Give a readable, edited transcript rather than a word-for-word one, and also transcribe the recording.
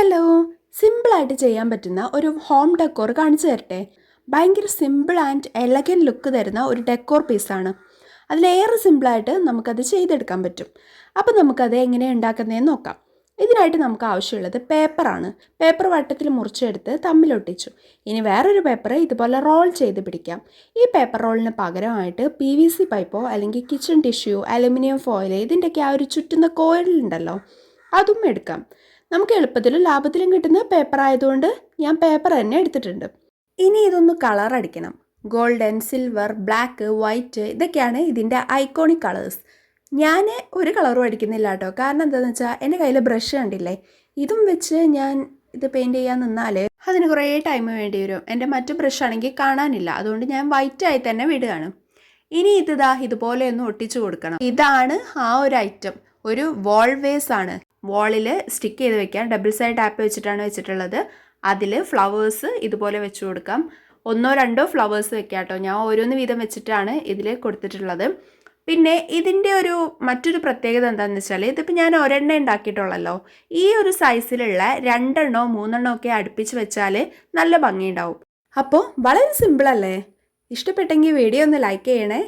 Hello, സിമ്പിളായിട്ട് ചെയ്യാൻ പറ്റുന്ന ഒരു ഹോം ഡെക്കോർ കാണിച്ചു തരട്ടെ. ഭയങ്കര സിമ്പിൾ ആൻഡ് എലഗൻറ്റ് ലുക്ക് തരുന്ന ഒരു ഡെക്കോർ പീസാണ്. അതിലേറെ സിമ്പിളായിട്ട് നമുക്കത് ചെയ്തെടുക്കാൻ പറ്റും. അപ്പോൾ നമുക്കത് എങ്ങനെയാണ് ഉണ്ടാക്കുന്നതെന്ന് നോക്കാം. ഇതിനായിട്ട് നമുക്ക് ആവശ്യമുള്ളത് പേപ്പറാണ്. പേപ്പർ വട്ടത്തിൽ മുറിച്ചെടുത്ത് തമ്മിലൊട്ടിച്ചു. ഇനി വേറൊരു പേപ്പർ ഇതുപോലെ റോൾ ചെയ്ത് പിടിക്കാം. ഈ പേപ്പർ റോളിന് പകരമായിട്ട് PVC പൈപ്പോ അല്ലെങ്കിൽ കിച്ചൺ ടിഷ്യൂ, അലുമിനിയം ഫോയിൽ, ഇതിൻ്റെയൊക്കെ ആ ഒരു ചുറ്റുന്ന കോയിലുണ്ടല്ലോ, അതും എടുക്കാം. നമുക്ക് എളുപ്പത്തിലും ലാഭത്തിലും കിട്ടുന്ന പേപ്പർ ആയതുകൊണ്ട് ഞാൻ പേപ്പർ തന്നെ എടുത്തിട്ടുണ്ട്. ഇനി ഇതൊന്ന് കളർ അടിക്കണം. ഗോൾഡൻ, സിൽവർ, ബ്ലാക്ക്, വൈറ്റ് ഇതൊക്കെയാണ് ഇതിൻ്റെ ഐക്കോണിക് കളേഴ്സ്. ഞാൻ ഒരു കളറും അടിക്കുന്നില്ല കേട്ടോ. കാരണം എന്താണെന്ന് വെച്ചാൽ എൻ്റെ കയ്യിൽ ബ്രഷ് കണ്ടില്ലേ, ഇതും വെച്ച് ഞാൻ ഇത് പെയിൻറ്റ് ചെയ്യാൻ നിന്നാൽ അതിന് കുറേ ടൈം വേണ്ടി വരും. എൻ്റെ മറ്റു ബ്രഷ് ആണെങ്കിൽ കാണാനില്ല. അതുകൊണ്ട് ഞാൻ വൈറ്റായി തന്നെ വിടുകയാണ്. ഇനി ഇതുപോലെ ഒന്ന് ഒട്ടിച്ചു കൊടുക്കണം. ഇതാണ് ആ ഒരു ഐറ്റം. ഒരു വാൾ വേസ് ആണ്. വാളിൽ സ്റ്റിക്ക് ചെയ്ത് വെക്കാം. ഡബിൾ സൈഡ് ടാപ്പ് വെച്ചിട്ടാണ് വെച്ചിട്ടുള്ളത്. അതിൽ ഫ്ലവേഴ്സ് ഇതുപോലെ വെച്ച് കൊടുക്കാം. 1-2 ഫ്ലവേഴ്സ് വെക്കാം കേട്ടോ. ഞാൻ ഓരോന്ന് വീതം വെച്ചിട്ടാണ് ഇതിൽ കൊടുത്തിട്ടുള്ളത്. പിന്നെ ഇതിൻ്റെ മറ്റൊരു പ്രത്യേകത എന്താണെന്ന് വെച്ചാൽ, ഇതിപ്പോൾ ഞാൻ ഒരെണ്ണം ഉണ്ടാക്കിയിട്ടുള്ളല്ലോ. ഈ ഒരു സൈസിലുള്ള 2-3 ഒക്കെ അടുപ്പിച്ച് വെച്ചാൽ നല്ല ഭംഗിയുണ്ടാവും. അപ്പോൾ വളരെ സിമ്പിളല്ലേ? ഇഷ്ടപ്പെട്ടെങ്കിൽ വീഡിയോ ഒന്ന് ലൈക്ക് ചെയ്യണേ.